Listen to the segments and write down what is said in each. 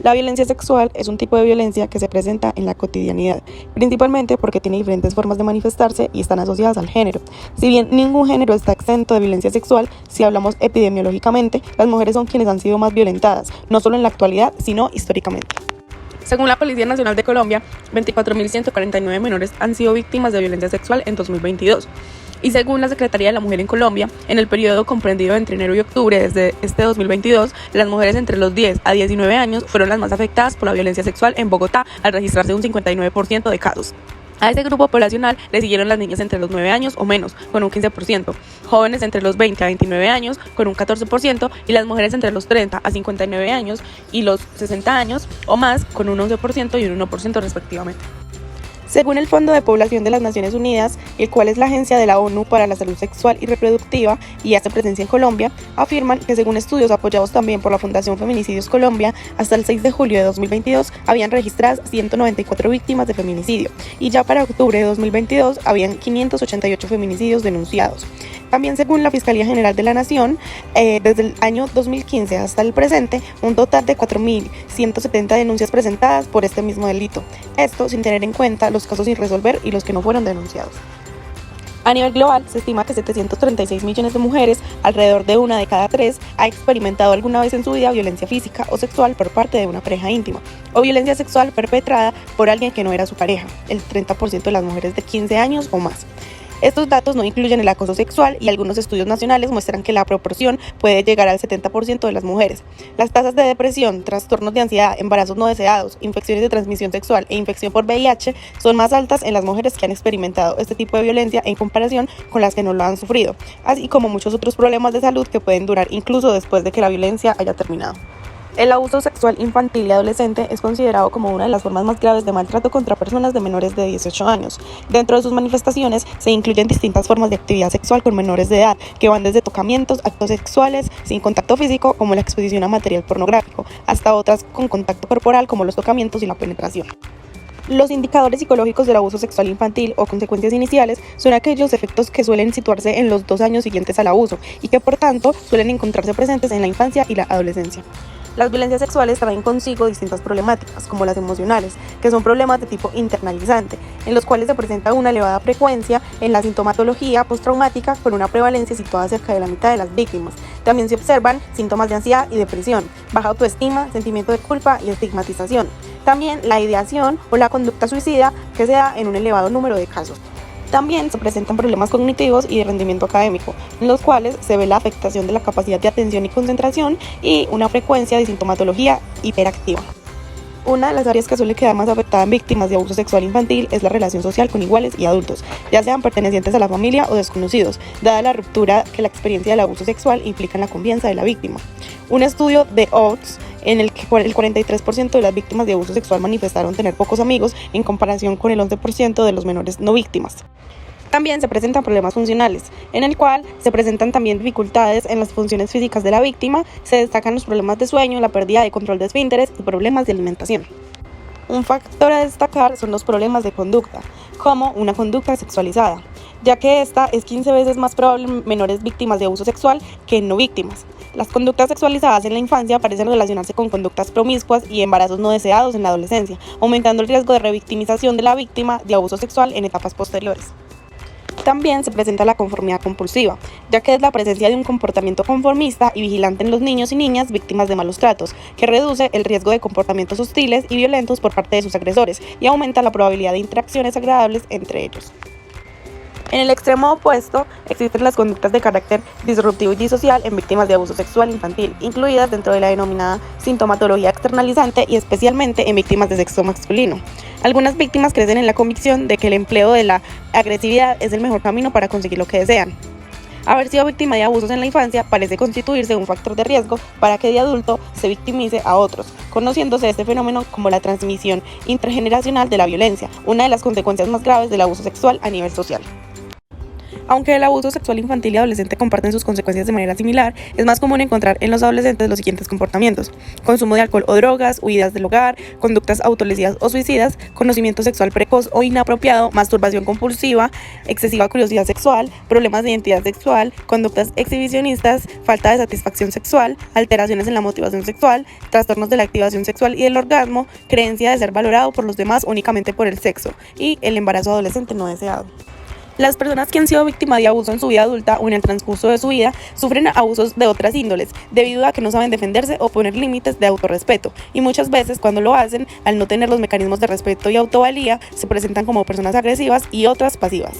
La violencia sexual es un tipo de violencia que se presenta en la cotidianidad, principalmente porque tiene diferentes formas de manifestarse y están asociadas al género. Si bien ningún género está exento de violencia sexual, si hablamos epidemiológicamente, las mujeres son quienes han sido más violentadas, no solo en la actualidad, sino históricamente. Según la Policía Nacional de Colombia, 24.149 menores han sido víctimas de violencia sexual en 2022. Y según la Secretaría de la Mujer en Colombia, en el periodo comprendido entre enero y octubre desde este 2022, las mujeres entre los 10 a 19 años fueron las más afectadas por la violencia sexual en Bogotá, al registrarse un 59% de casos. A este grupo poblacional le siguieron las niñas entre los 9 años o menos, con un 15%, jóvenes entre los 20 a 29 años, con un 14%, y las mujeres entre los 30 a 59 años y los 60 años o más, con un 11% y un 1% respectivamente. Según el Fondo de Población de las Naciones Unidas, el cual es la agencia de la ONU para la salud sexual y reproductiva y hace presencia en Colombia, afirman que según estudios apoyados también por la Fundación Feminicidios Colombia, hasta el 6 de julio de 2022 habían registradas 194 víctimas de feminicidio y ya para octubre de 2022 habían 588 feminicidios denunciados. También según la Fiscalía General de la Nación, desde el año 2015 hasta el presente, un total de 4.170 denuncias presentadas por este mismo delito. Esto sin tener en cuenta los casos sin resolver y los que no fueron denunciados. A nivel global, se estima que 736 millones de mujeres, alrededor de una de cada tres, ha experimentado alguna vez en su vida violencia física o sexual por parte de una pareja íntima, o violencia sexual perpetrada por alguien que no era su pareja, el 30% de las mujeres de 15 años o más. Estos datos no incluyen el acoso sexual y algunos estudios nacionales muestran que la proporción puede llegar al 70% de las mujeres. Las tasas de depresión, trastornos de ansiedad, embarazos no deseados, infecciones de transmisión sexual e infección por VIH son más altas en las mujeres que han experimentado este tipo de violencia en comparación con las que no lo han sufrido, así como muchos otros problemas de salud que pueden durar incluso después de que la violencia haya terminado. El abuso sexual infantil y adolescente es considerado como una de las formas más graves de maltrato contra personas de menores de 18 años. Dentro de sus manifestaciones se incluyen distintas formas de actividad sexual con menores de edad, que van desde tocamientos, actos sexuales sin contacto físico, como la exposición a material pornográfico, hasta otras con contacto corporal, como los tocamientos y la penetración. Los indicadores psicológicos del abuso sexual infantil o consecuencias iniciales son aquellos efectos que suelen situarse en los 2 años siguientes al abuso y que por tanto suelen encontrarse presentes en la infancia y la adolescencia. Las violencias sexuales traen consigo distintas problemáticas, como las emocionales, que son problemas de tipo internalizante, en los cuales se presenta una elevada frecuencia en la sintomatología postraumática con una prevalencia situada cerca de la mitad de las víctimas. También se observan síntomas de ansiedad y depresión, baja autoestima, sentimiento de culpa y estigmatización. También la ideación o la conducta suicida, que se da en un elevado número de casos. También se presentan problemas cognitivos y de rendimiento académico, en los cuales se ve la afectación de la capacidad de atención y concentración y una frecuencia de sintomatología hiperactiva. Una de las áreas que suele quedar más afectada en víctimas de abuso sexual infantil es la relación social con iguales y adultos, ya sean pertenecientes a la familia o desconocidos, dada la ruptura que la experiencia del abuso sexual implica en la confianza de la víctima. Un estudio de Oates en el que el 43% de las víctimas de abuso sexual manifestaron tener pocos amigos en comparación con el 11% de los menores no víctimas. También se presentan problemas funcionales, en el cual se presentan también dificultades en las funciones físicas de la víctima, se destacan los problemas de sueño, la pérdida de control de esfínteres y problemas de alimentación. Un factor a destacar son los problemas de conducta, como una conducta sexualizada, ya que esta es 15 veces más probable en menores víctimas de abuso sexual que en no víctimas. Las conductas sexualizadas en la infancia parecen relacionarse con conductas promiscuas y embarazos no deseados en la adolescencia, aumentando el riesgo de revictimización de la víctima de abuso sexual en etapas posteriores. También se presenta la conformidad compulsiva, ya que es la presencia de un comportamiento conformista y vigilante en los niños y niñas víctimas de malos tratos, que reduce el riesgo de comportamientos hostiles y violentos por parte de sus agresores y aumenta la probabilidad de interacciones agradables entre ellos. En el extremo opuesto, existen las conductas de carácter disruptivo y disocial en víctimas de abuso sexual infantil, incluidas dentro de la denominada sintomatología externalizante y especialmente en víctimas de sexo masculino. Algunas víctimas crecen en la convicción de que el empleo de la agresividad es el mejor camino para conseguir lo que desean. Haber sido víctima de abusos en la infancia parece constituirse un factor de riesgo para que de adulto se victimice a otros, conociéndose este fenómeno como la transmisión intergeneracional de la violencia, una de las consecuencias más graves del abuso sexual a nivel social. Aunque el abuso sexual infantil y adolescente comparten sus consecuencias de manera similar, es más común encontrar en los adolescentes los siguientes comportamientos: consumo de alcohol o drogas, huidas del hogar, conductas autolesivas o suicidas, conocimiento sexual precoz o inapropiado, masturbación compulsiva, excesiva curiosidad sexual, problemas de identidad sexual, conductas exhibicionistas, falta de satisfacción sexual, alteraciones en la motivación sexual, trastornos de la activación sexual y del orgasmo, creencia de ser valorado por los demás únicamente por el sexo y el embarazo adolescente no deseado. Las personas que han sido víctimas de abuso en su vida adulta o en el transcurso de su vida sufren abusos de otras índoles, debido a que no saben defenderse o poner límites de autorrespeto, y muchas veces cuando lo hacen, al no tener los mecanismos de respeto y autovalía, se presentan como personas agresivas y otras pasivas.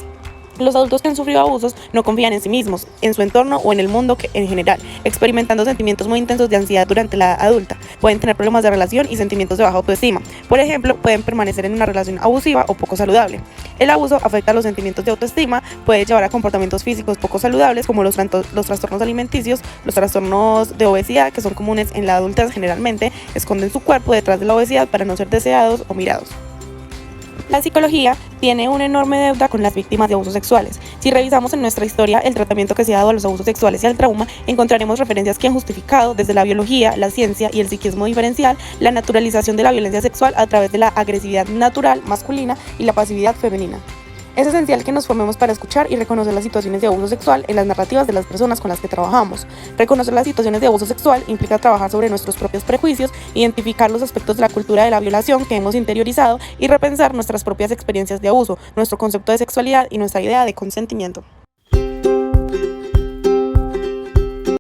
Los adultos que han sufrido abusos no confían en sí mismos, en su entorno o en el mundo en general, experimentando sentimientos muy intensos de ansiedad durante la edad adulta. Pueden tener problemas de relación y sentimientos de baja autoestima. Por ejemplo, pueden permanecer en una relación abusiva o poco saludable. El abuso afecta los sentimientos de autoestima, puede llevar a comportamientos físicos poco saludables como los trastornos alimenticios, los trastornos de obesidad, que son comunes en la adultez generalmente, esconden su cuerpo detrás de la obesidad para no ser deseados o mirados. La psicología tiene una enorme deuda con las víctimas de abusos sexuales. Si revisamos en nuestra historia el tratamiento que se ha dado a los abusos sexuales y al trauma, encontraremos referencias que han justificado desde la biología, la ciencia y el psiquismo diferencial la naturalización de la violencia sexual a través de la agresividad natural masculina y la pasividad femenina. Es esencial que nos formemos para escuchar y reconocer las situaciones de abuso sexual en las narrativas de las personas con las que trabajamos. Reconocer las situaciones de abuso sexual implica trabajar sobre nuestros propios prejuicios, identificar los aspectos de la cultura de la violación que hemos interiorizado y repensar nuestras propias experiencias de abuso, nuestro concepto de sexualidad y nuestra idea de consentimiento.